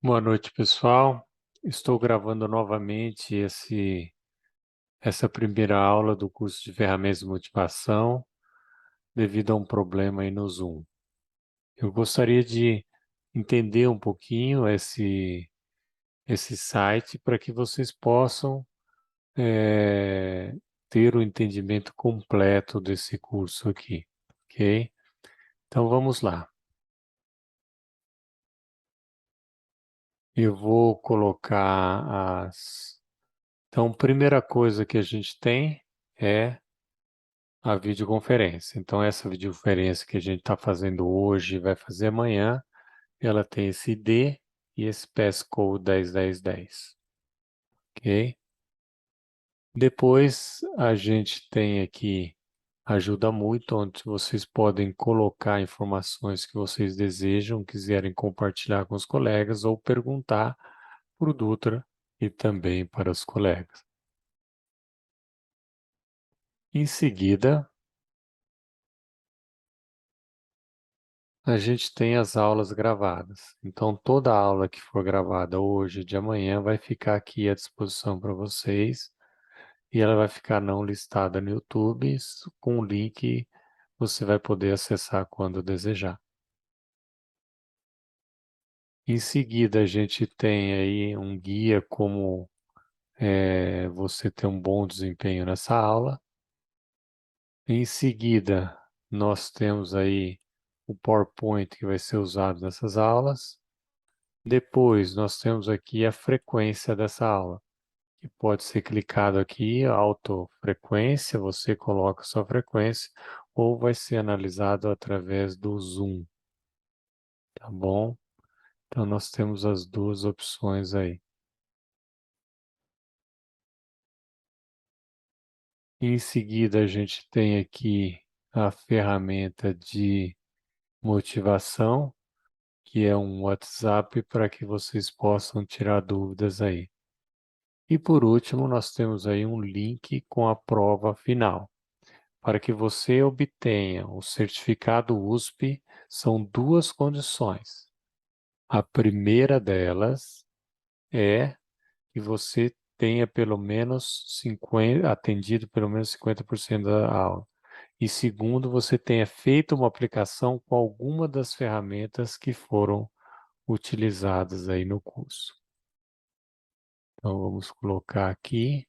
Boa noite, pessoal. Estou gravando novamente essa primeira aula do curso de Ferramentas de Motivação devido a um problema aí no Zoom. Eu gostaria de entender um pouquinho esse site para que vocês possam ter o entendimento completo desse curso aqui, ok? Então vamos lá. Eu vou colocar as... Então, a primeira coisa que a gente tem é a videoconferência. Então, essa videoconferência que a gente está fazendo hoje, vai fazer amanhã, ela tem esse ID e esse passcode 101010, ok? Depois, a gente tem aqui ajuda muito, onde vocês podem colocar informações que vocês desejam, quiserem compartilhar com os colegas ou perguntar para o Dutra e também para os colegas. Em seguida, a gente tem as aulas gravadas. Então, toda aula que for gravada hoje e de amanhã vai ficar aqui à disposição para vocês. E ela vai ficar não listada no YouTube, com o link você vai poder acessar quando desejar. Em seguida, a gente tem aí um guia como você ter um bom desempenho nessa aula. Em seguida, nós temos aí o PowerPoint que vai ser usado nessas aulas. Depois, nós temos aqui a frequência dessa aula, que pode ser clicado aqui, autofrequência, você coloca sua frequência, ou vai ser analisado através do Zoom, tá bom? Então, nós temos as duas opções aí. Em seguida, a gente tem aqui a ferramenta de motivação, que é um WhatsApp para que vocês possam tirar dúvidas aí. E por último, nós temos aí um link com a prova final. Para que você obtenha o certificado USP, são duas condições. A primeira delas é que você tenha pelo menos 50, atendido pelo menos 50% da aula. E segundo, você tenha feito uma aplicação com alguma das ferramentas que foram utilizadas aí no curso. Então, vamos colocar aqui.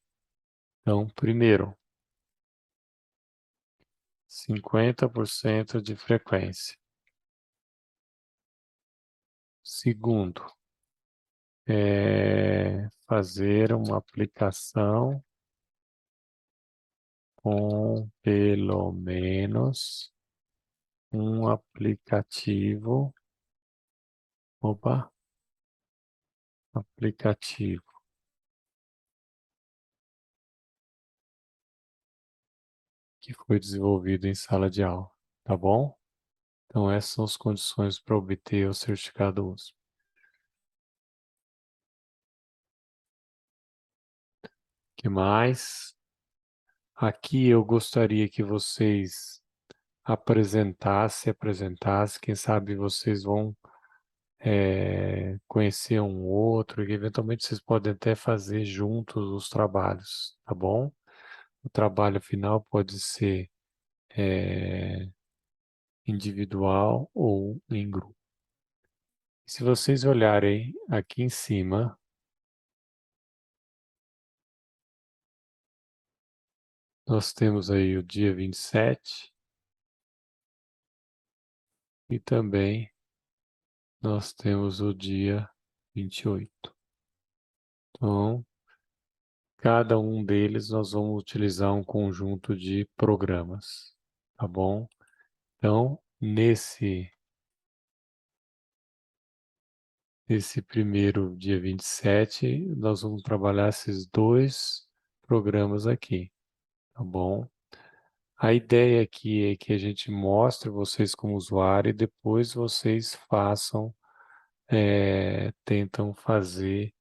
Então, primeiro, 50% de frequência. Segundo, fazer uma aplicação com pelo menos um aplicativo, aplicativo que foi desenvolvido em sala de aula, tá bom? Então essas são as condições para obter o certificado USP. Que mais? Aqui eu gostaria que vocês apresentassem, quem sabe vocês vão conhecer um outro, e eventualmente vocês podem até fazer juntos os trabalhos, tá bom? O trabalho final pode ser individual ou em grupo. Se vocês olharem aqui em cima, nós temos aí o dia 27 e também nós temos o dia 28. Então, cada um deles nós vamos utilizar um conjunto de programas, tá bom? Então, nesse primeiro dia 27, nós vamos trabalhar esses dois programas aqui, tá bom? A ideia aqui é que a gente mostre vocês como usuário e depois vocês tentam fazer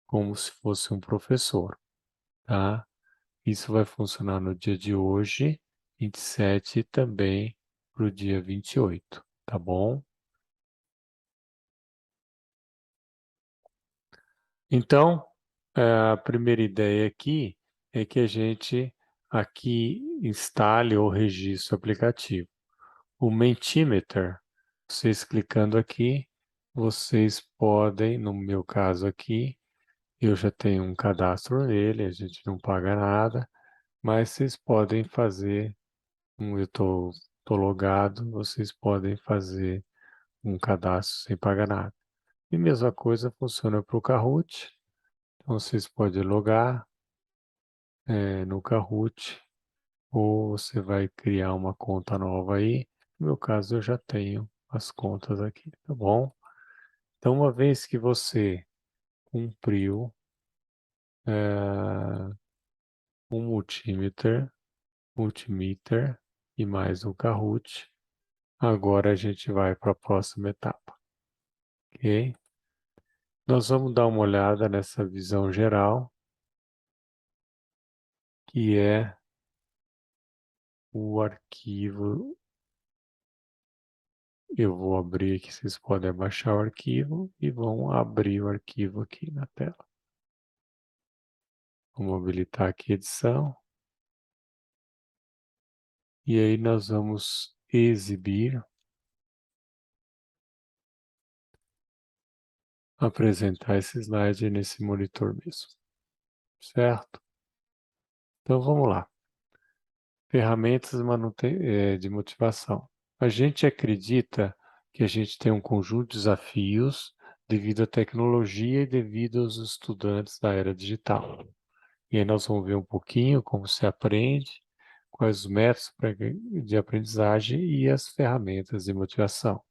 como se fosse um professor, tá? Isso vai funcionar no dia de hoje, 27, e também para o dia 28, tá bom? Então, a primeira ideia aqui é que a gente aqui instale ou registre o aplicativo. O Mentimeter, vocês clicando aqui, vocês podem, no meu caso aqui, eu já tenho um cadastro nele, a gente não paga nada, mas vocês podem fazer, eu estou logado, vocês podem fazer um cadastro sem pagar nada. E a mesma coisa funciona para o Kahoot, então vocês podem logar no Kahoot, ou você vai criar uma conta nova aí. No meu caso, eu já tenho as contas aqui, tá bom? Então, uma vez que você cumpriu o multimeter e mais o Kahoot, agora a gente vai para a próxima etapa, ok? Nós vamos dar uma olhada nessa visão geral, que é o arquivo. Eu vou abrir aqui, vocês podem baixar o arquivo e vão abrir o arquivo aqui na tela. Vamos habilitar aqui a edição. E aí nós vamos exibir, apresentar esse slide nesse monitor mesmo, certo? Então vamos lá. Ferramentas de motivação. A gente acredita que a gente tem um conjunto de desafios devido à tecnologia e devido aos estudantes da era digital. E aí nós vamos ver um pouquinho como se aprende, quais os métodos de aprendizagem e as ferramentas de motivação.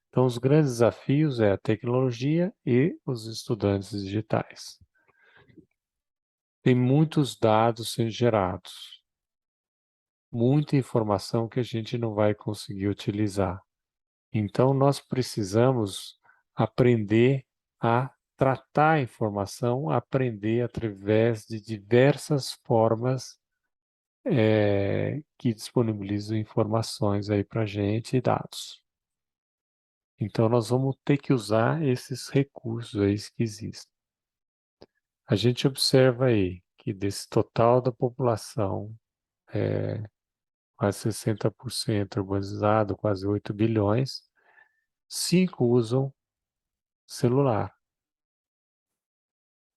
Então, os grandes desafios é a tecnologia e os estudantes digitais. Tem muitos dados sendo gerados, muita informação que a gente não vai conseguir utilizar. Então, nós precisamos aprender a tratar a informação, aprender através de diversas formas que disponibilizam informações aí para a gente e dados. Então, nós vamos ter que usar esses recursos aí que existem. A gente observa aí que desse total da população, quase 60% urbanizado, quase 8 bilhões, 5 usam celular, um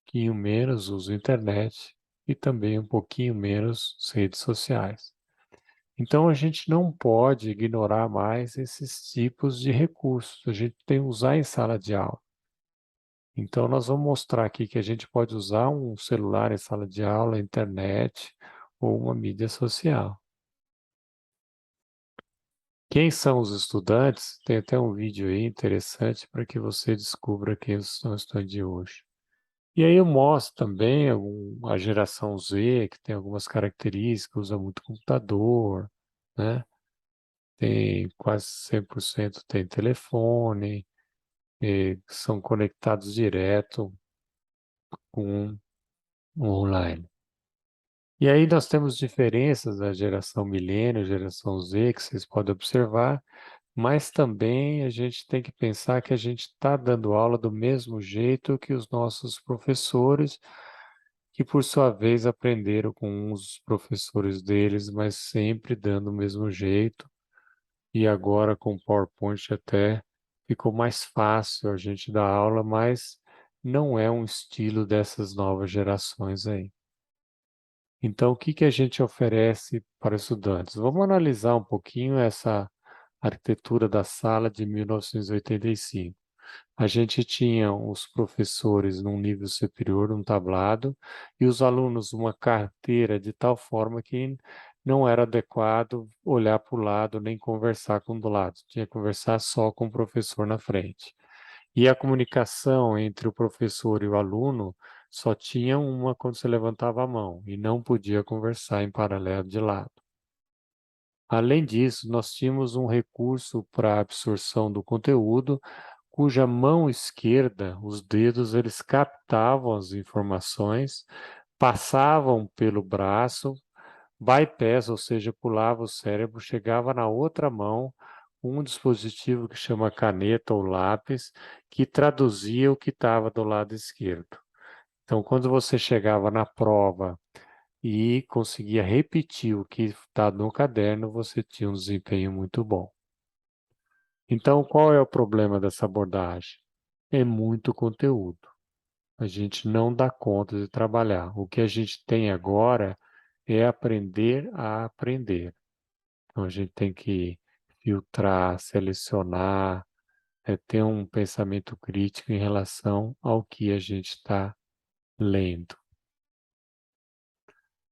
pouquinho menos usam internet e também um pouquinho menos as redes sociais. Então a gente não pode ignorar mais esses tipos de recursos, a gente tem que usar em sala de aula. Então nós vamos mostrar aqui que a gente pode usar um celular em sala de aula, internet ou uma mídia social. Quem são os estudantes? Tem até um vídeo aí interessante para que você descubra quem são os estudantes de hoje. E aí eu mostro também a geração Z, que tem algumas características, usa muito computador, né? Tem quase 100% tem telefone, são conectados direto com o online. E aí nós temos diferenças da geração milênio, geração Z, que vocês podem observar, mas também a gente tem que pensar que a gente está dando aula do mesmo jeito que os nossos professores, que por sua vez aprenderam com os professores deles, mas sempre dando o mesmo jeito. E agora com o PowerPoint até ficou mais fácil a gente dar aula, mas não é um estilo dessas novas gerações aí. Então, o que que a gente oferece para os estudantes? Vamos analisar um pouquinho essa arquitetura da sala de 1985. A gente tinha os professores num nível superior, um tablado, e os alunos uma carteira de tal forma que não era adequado olhar para o lado nem conversar com o do lado, tinha que conversar só com o professor na frente. E a comunicação entre o professor e o aluno só tinha uma quando você levantava a mão e não podia conversar em paralelo de lado. Além disso, nós tínhamos um recurso para absorção do conteúdo, cuja mão esquerda, os dedos, eles captavam as informações, passavam pelo braço, bypass, ou seja, pulava o cérebro, chegava na outra mão, um dispositivo que chama caneta ou lápis, que traduzia o que estava do lado esquerdo. Então, quando você chegava na prova e conseguia repetir o que está no caderno, você tinha um desempenho muito bom. Então, qual é o problema dessa abordagem? É muito conteúdo. A gente não dá conta de trabalhar. O que a gente tem agora é aprender a aprender. Então, a gente tem que filtrar, selecionar, ter um pensamento crítico em relação ao que a gente está lendo.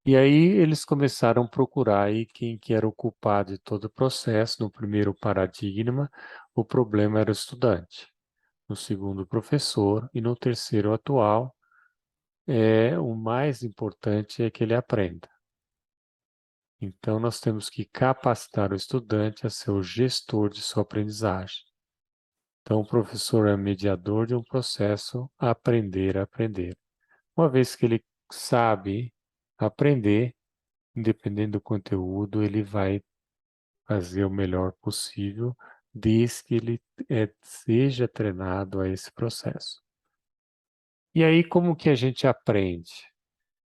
E aí eles começaram a procurar aí quem que era o culpado de todo o processo. No primeiro paradigma, o problema era o estudante. No segundo, o professor. E no terceiro, atual, o mais importante é que ele aprenda. Então, nós temos que capacitar o estudante a ser o gestor de sua aprendizagem. Então, o professor é mediador de um processo a aprender a aprender. Uma vez que ele sabe aprender, independente do conteúdo, ele vai fazer o melhor possível, desde que ele seja treinado a esse processo. E aí, como que a gente aprende?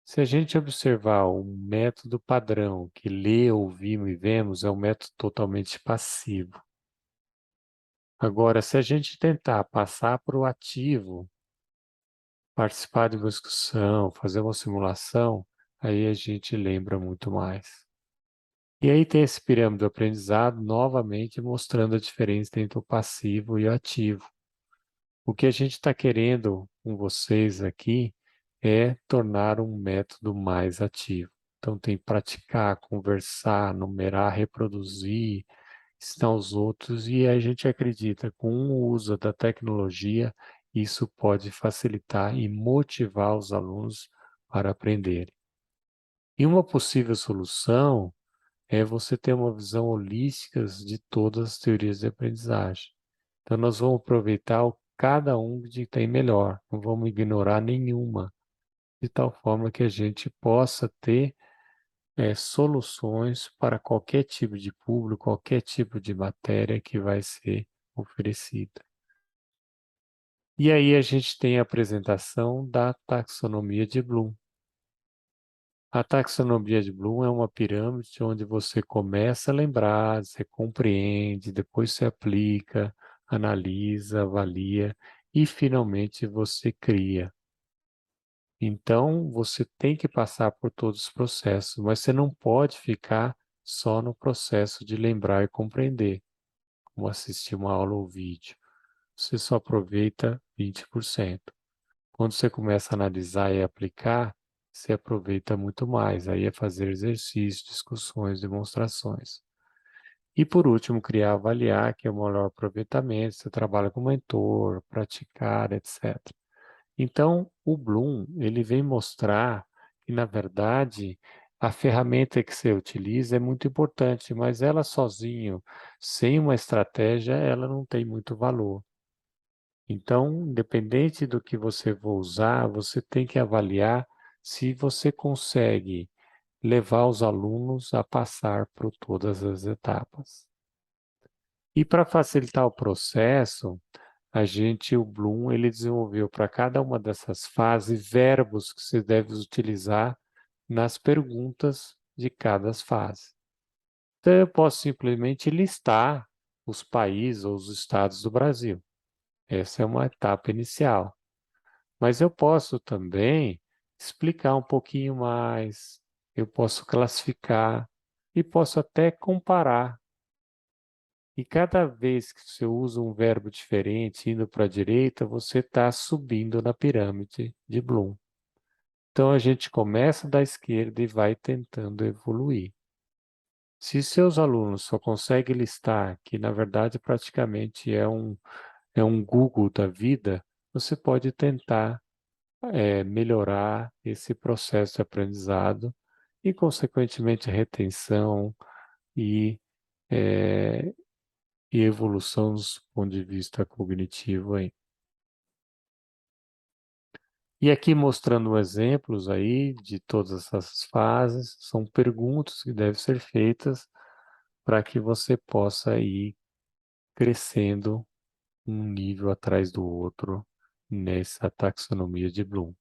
Se a gente observar um método padrão que lê, ouvimos e vemos, é um método totalmente passivo. Agora, se a gente tentar passar para o ativo, participar de uma discussão, fazer uma simulação, aí a gente lembra muito mais. E aí tem esse pirâmide do aprendizado novamente mostrando a diferença entre o passivo e o ativo. O que a gente está querendo com vocês aqui é tornar um método mais ativo. Então tem praticar, conversar, numerar, reproduzir, ensinar os outros, e a gente acredita que com o uso da tecnologia, isso pode facilitar e motivar os alunos para aprenderem. E uma possível solução é você ter uma visão holística de todas as teorias de aprendizagem. Então, nós vamos aproveitar cada um de tem melhor, não vamos ignorar nenhuma, de tal forma que a gente possa ter soluções para qualquer tipo de público, qualquer tipo de matéria que vai ser oferecida. E aí a gente tem a apresentação da taxonomia de Bloom. A taxonomia de Bloom é uma pirâmide onde você começa a lembrar, você compreende, depois você aplica, analisa, avalia e finalmente você cria. Então, você tem que passar por todos os processos, mas você não pode ficar só no processo de lembrar e compreender, como assistir uma aula ou vídeo. Você só aproveita 20%. Quando você começa a analisar e aplicar, você aproveita muito mais. Aí é fazer exercícios, discussões, demonstrações. E por último, criar, avaliar, que é o melhor aproveitamento. Você trabalha com mentor, praticar, etc. Então, o Bloom, ele vem mostrar que, na verdade, a ferramenta que você utiliza é muito importante, mas ela sozinho, sem uma estratégia, ela não tem muito valor. Então, independente do que você for usar, você tem que avaliar se você consegue levar os alunos a passar por todas as etapas. E para facilitar o processo, o Bloom, ele desenvolveu para cada uma dessas fases verbos que você deve utilizar nas perguntas de cada fase. Então, eu posso simplesmente listar os países ou os estados do Brasil. Essa é uma etapa inicial. Mas eu posso também explicar um pouquinho mais, eu posso classificar e posso até comparar. E cada vez que você usa um verbo diferente, indo para a direita, você está subindo na pirâmide de Bloom. Então a gente começa da esquerda e vai tentando evoluir. Se seus alunos só conseguem listar, que na verdade praticamente é um Google da vida, você pode tentar melhorar esse processo de aprendizado e, consequentemente, retenção e, eh, e evolução do ponto de vista cognitivo aí. E aqui mostrando exemplos aí de todas essas fases, são perguntas que devem ser feitas para que você possa ir crescendo um nível atrás do outro nessa taxonomia de Bloom.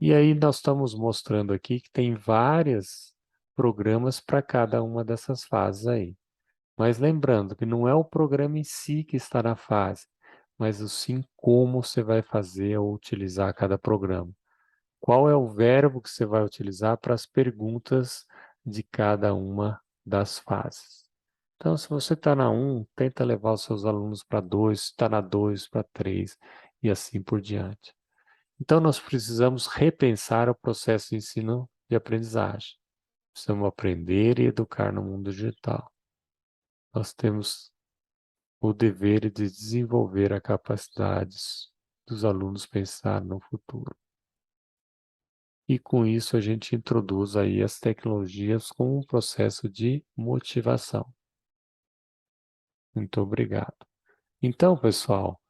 E aí nós estamos mostrando aqui que tem vários programas para cada uma dessas fases aí. Mas lembrando que não é o programa em si que está na fase, mas sim como você vai fazer ou utilizar cada programa. Qual é o verbo que você vai utilizar para as perguntas de cada uma das fases. Então, se você está na um, tenta levar os seus alunos para 2, se está na 2, para 3 e assim por diante. Então, nós precisamos repensar o processo de ensino e aprendizagem. Precisamos aprender e educar no mundo digital. Nós temos o dever de desenvolver as capacidades dos alunos pensar no futuro. E com isso a gente introduz aí as tecnologias como um processo de motivação. Muito obrigado. Então, pessoal,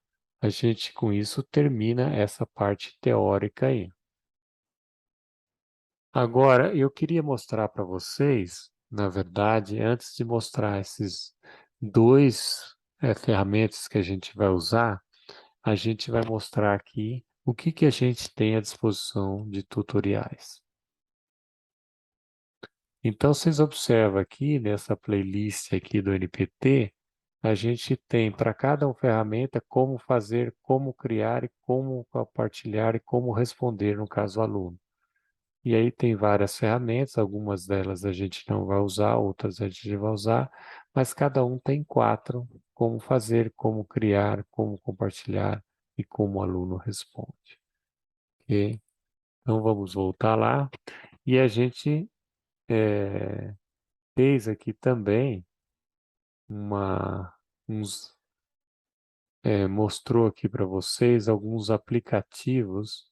a gente com isso termina essa parte teórica aí. Agora, eu queria mostrar para vocês, na verdade, antes de mostrar esses dois ferramentas que a gente vai usar, a gente vai mostrar aqui o que que a gente tem à disposição de tutoriais. Então, vocês observam aqui nessa playlist aqui do NPT, a gente tem para cada ferramenta como fazer, como criar e como compartilhar e como responder no caso aluno. E aí tem várias ferramentas, algumas delas a gente não vai usar, outras a gente vai usar, mas cada um tem 4, como fazer, como criar, como compartilhar e como o aluno responde. Ok? Então vamos voltar lá. E a gente fez aqui também uma, uns, mostrou aqui para vocês alguns aplicativos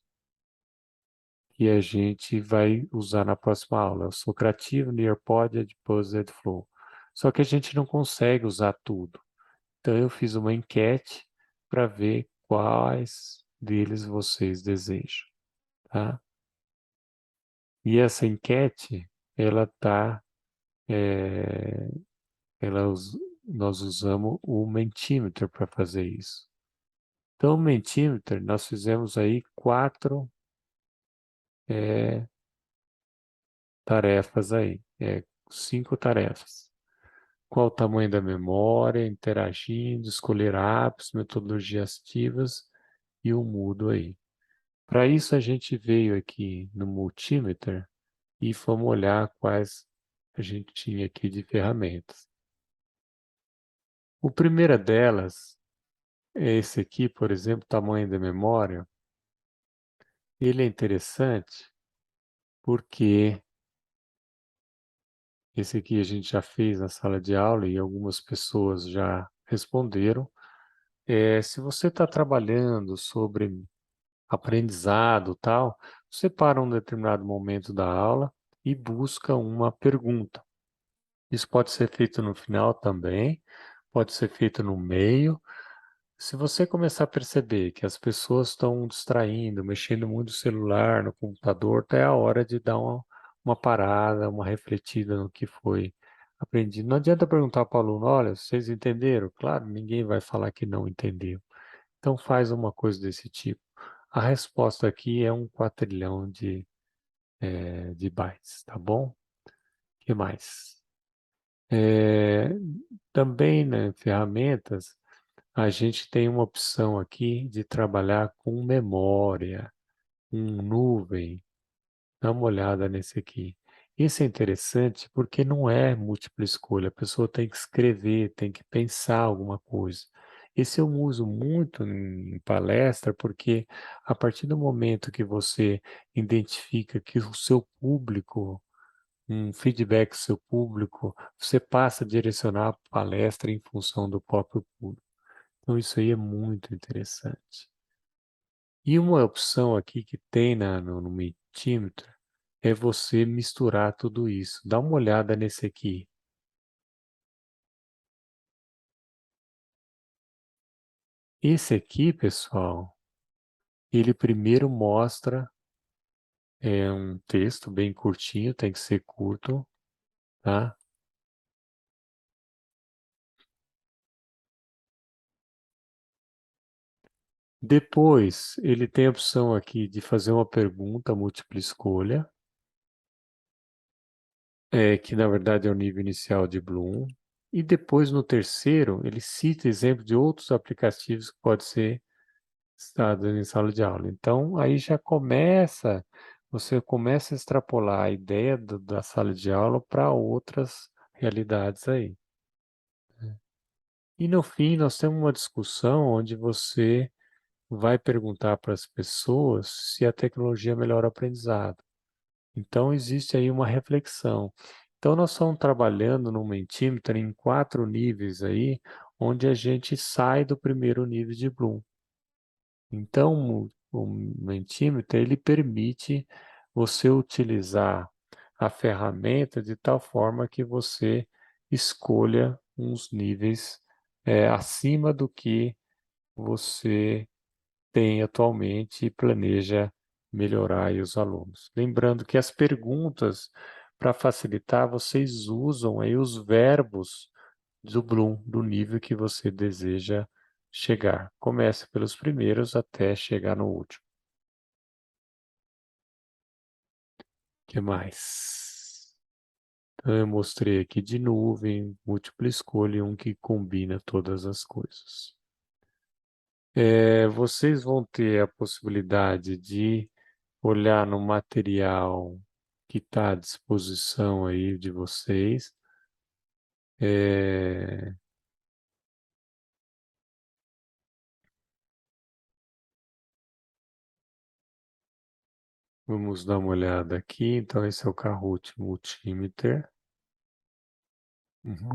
que a gente vai usar na próxima aula. O Socrativo, Nearpod, Edpuzzle, Edflow. Só que a gente não consegue usar tudo. Então eu fiz uma enquete para ver quais deles vocês desejam, tá? E essa enquete, ela tá, é, nós usamos o Mentimeter para fazer isso. Então, o Mentimeter, nós fizemos aí 4 é, tarefas aí, 5 tarefas. Qual o tamanho da memória, interagindo, escolher apps, metodologias ativas e o Moodle aí. Para isso, a gente veio aqui no Multimeter e fomos olhar quais a gente tinha aqui de ferramentas. O primeira delas é esse aqui, por exemplo, tamanho da memória. Ele é interessante porque esse aqui a gente já fez na sala de aula e algumas pessoas já responderam. Se você está trabalhando sobre aprendizado tal, você para um determinado momento da aula e busca uma pergunta. Isso pode ser feito no final também, pode ser feito no meio. Se você começar a perceber que as pessoas estão distraindo, mexendo muito no celular, no computador, tá é a hora de dar uma parada, uma refletida no que foi aprendido. Não adianta perguntar para o aluno, olha, vocês entenderam? Claro, ninguém vai falar que não entendeu. Então faz uma coisa desse tipo. A resposta aqui é um quatrilhão de bytes, tá bom? O que mais? É, também, né, ferramentas, a gente tem uma opção aqui de trabalhar com memória, com nuvem. Dá uma olhada nesse aqui. Isso é interessante porque não é múltipla escolha. A pessoa tem que escrever, tem que pensar alguma coisa. Esse eu uso muito em palestra porque a partir do momento que você identifica que o seu público, um feedback do seu público, você passa a direcionar a palestra em função do próprio público. Então isso aí é muito interessante. E uma opção aqui que tem no Mentimeter é você misturar tudo isso. Dá uma olhada nesse aqui. Esse aqui, pessoal, ele primeiro mostra um texto bem curtinho, tem que ser curto, tá? Depois, ele tem a opção aqui de fazer uma pergunta múltipla escolha, que na verdade é o nível inicial de Bloom. E depois, no terceiro, ele cita exemplos de outros aplicativos que podem ser usados em sala de aula. Então, aí já começa, você começa a extrapolar a ideia da sala de aula para outras realidades aí. E no fim, nós temos uma discussão onde você vai perguntar para as pessoas se a tecnologia melhora o aprendizado. Então, existe aí uma reflexão. Então, nós estamos trabalhando no Mentimeter em 4 níveis aí, onde a gente sai do primeiro nível de Bloom. Então, o Mentimeter, ele permite você utilizar a ferramenta de tal forma que você escolha uns níveis acima do que você tem atualmente e planeja melhorar aí os alunos. Lembrando que as perguntas, para facilitar, vocês usam aí os verbos do Bloom, do nível que você deseja chegar. Comece pelos primeiros até chegar no último. O que mais? Então, eu mostrei aqui de nuvem, múltipla escolha e um que combina todas as coisas. Vocês vão ter a possibilidade de olhar no material que está à disposição aí de vocês. É, Vamos dar uma olhada aqui. Então, esse é o Kahoot Multimeter.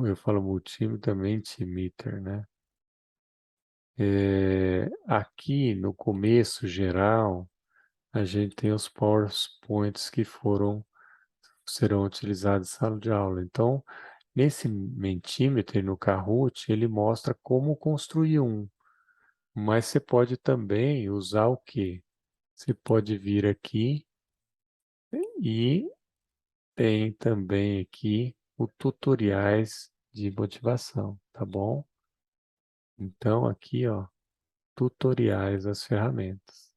Eu falo multímetro, Mentimeter, né? Aqui no começo geral, a gente tem os PowerPoints que serão utilizados em sala de aula. Então, nesse Mentimeter, no Kahoot, ele mostra como construir um. Mas você pode também usar o quê? Você pode vir aqui e tem também aqui o tutoriais de motivação, tá bom? Então aqui, ó, tutoriais das ferramentas.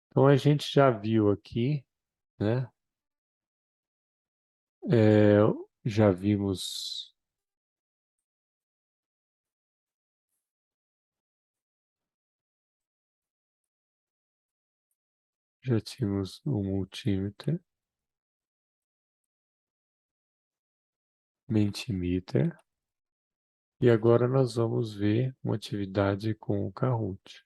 Então a gente já viu aqui, né? É, já vimos, já tínhamos o multímeter, Mentimeter, e agora nós vamos ver uma atividade com o Kahoot.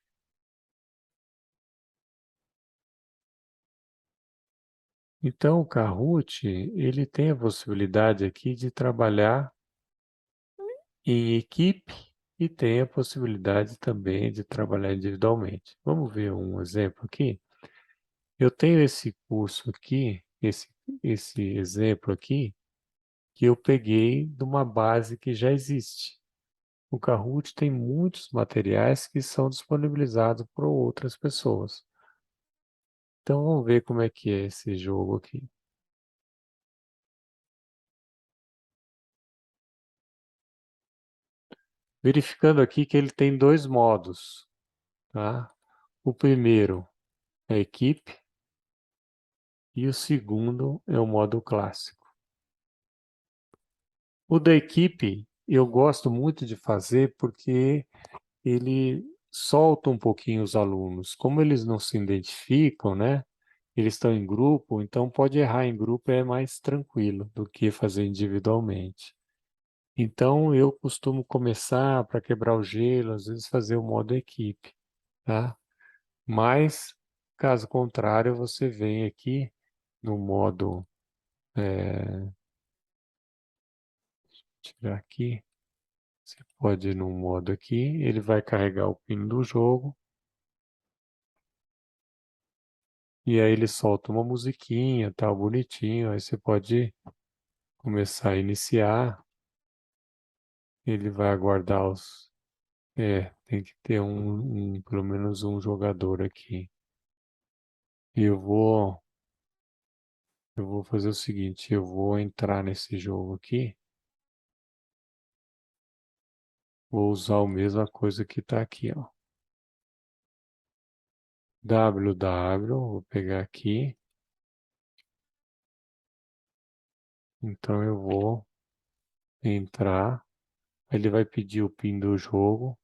Então, o Kahoot, ele tem a possibilidade aqui de trabalhar em equipe e tem a possibilidade também de trabalhar individualmente. Vamos ver um exemplo aqui? Eu tenho esse curso aqui, esse exemplo aqui, que eu peguei de uma base que já existe. O Kahoot tem muitos materiais que são disponibilizados para outras pessoas. Então, vamos ver como é que é esse jogo aqui. Verificando aqui que ele tem 2 modos, tá? O primeiro é equipe e o segundo é o modo clássico. O da equipe eu gosto muito de fazer porque ele solta um pouquinho os alunos. Como eles não se identificam, né? Eles estão em grupo, então pode errar em grupo é mais tranquilo do que fazer individualmente. Então eu costumo começar para quebrar o gelo, às vezes fazer o modo equipe, tá? Mas, caso contrário, você vem aqui no modo, tirar aqui, você pode ir no modo aqui, ele vai carregar o pino do jogo, e aí ele solta uma musiquinha, tal, bonitinho, aí você pode começar a iniciar, ele vai aguardar tem que ter pelo menos um jogador aqui. E eu vou fazer o seguinte, eu vou entrar nesse jogo aqui, vou usar a mesma coisa que está aqui, ó. www, vou pegar aqui. Então eu vou entrar. Ele vai pedir o PIN do jogo.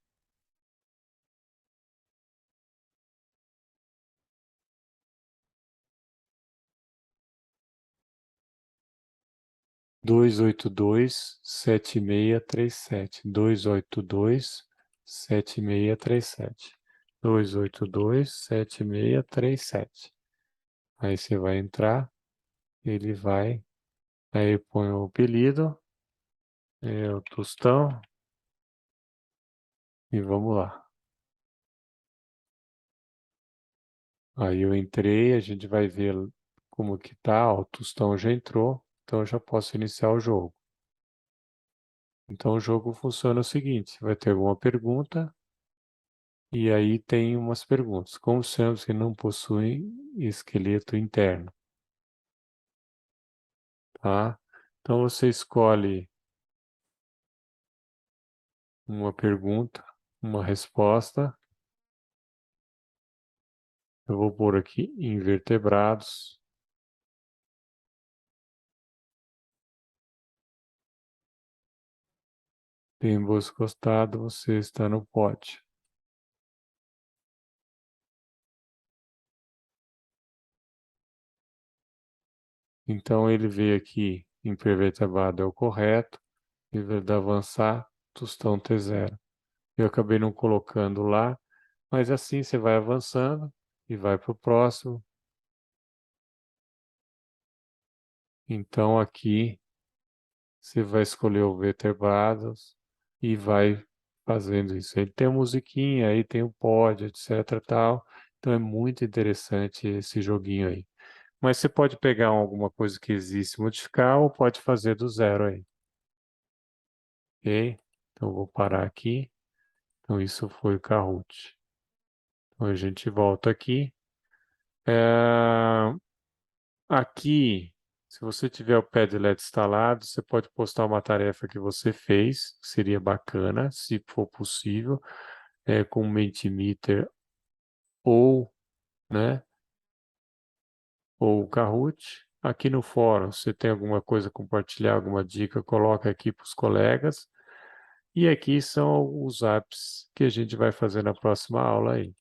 Dois oito dois 7637 282 7637 282 7637. Aí você vai entrar, ele vai, aí põe o apelido, o Tostão, e vamos lá. Aí eu entrei, a gente vai ver como que tá, o Tostão já entrou, então eu já posso iniciar o jogo. Então o jogo funciona o seguinte, vai ter alguma pergunta, e aí tem umas perguntas. Como sabemos que não possuem esqueleto interno, tá? Então você escolhe uma pergunta, uma resposta. Eu vou pôr aqui invertebrados. Emboscostado, você está no pódio. Então ele veio aqui, invertebrado é o correto, nível de avançar, tostão T0. Eu acabei não colocando lá, mas assim você vai avançando e vai para o próximo. Então aqui você vai escolher o vertebrados e vai fazendo isso. Ele tem a musiquinha, aí tem o pódio, etc, tal. Então é muito interessante esse joguinho aí. Mas você pode pegar alguma coisa que existe, modificar, ou pode fazer do zero aí. Ok? Então eu vou parar aqui. Então isso foi o Kahoot. Então a gente volta aqui. Aqui, se você tiver o Padlet instalado, você pode postar uma tarefa que você fez, que seria bacana, se for possível, com o Mentimeter ou, né, ou o Kahoot. Aqui no fórum, se tem alguma coisa a compartilhar, alguma dica, coloca aqui para os colegas. E aqui são os apps que a gente vai fazer na próxima aula aí.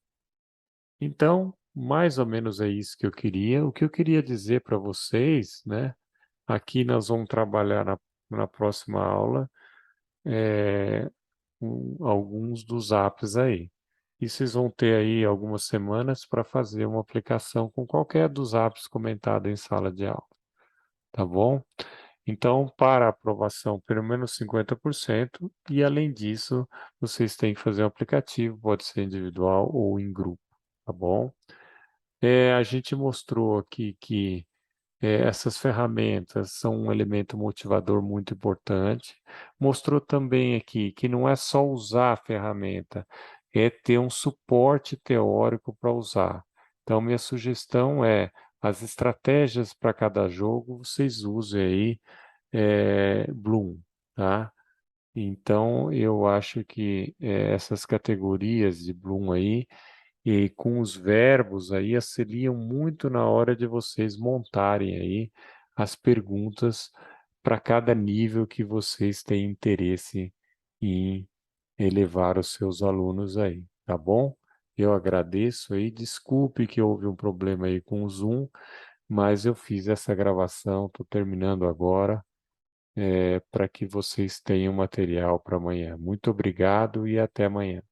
Então, mais ou menos é isso que eu queria. O que eu queria dizer para vocês, né? Aqui nós vamos trabalhar na próxima aula alguns dos apps aí. E vocês vão ter aí algumas semanas para fazer uma aplicação com qualquer dos apps comentados em sala de aula. Tá bom? Então, para aprovação, pelo menos 50%, e além disso, vocês têm que fazer um aplicativo, pode ser individual ou em grupo, tá bom? A gente mostrou aqui que essas ferramentas são um elemento motivador muito importante. Mostrou também aqui que não é só usar a ferramenta, é ter um suporte teórico para usar. Então, minha sugestão é as estratégias para cada jogo, vocês usem aí Bloom, tá? Então, eu acho que essas categorias de Bloom aí, e com os verbos aí, auxiliam muito na hora de vocês montarem aí as perguntas para cada nível que vocês têm interesse em elevar os seus alunos aí, tá bom? Eu agradeço aí, desculpe que houve um problema aí com o Zoom, mas eu fiz essa gravação, estou terminando agora para que vocês tenham material para amanhã. Muito obrigado e até amanhã.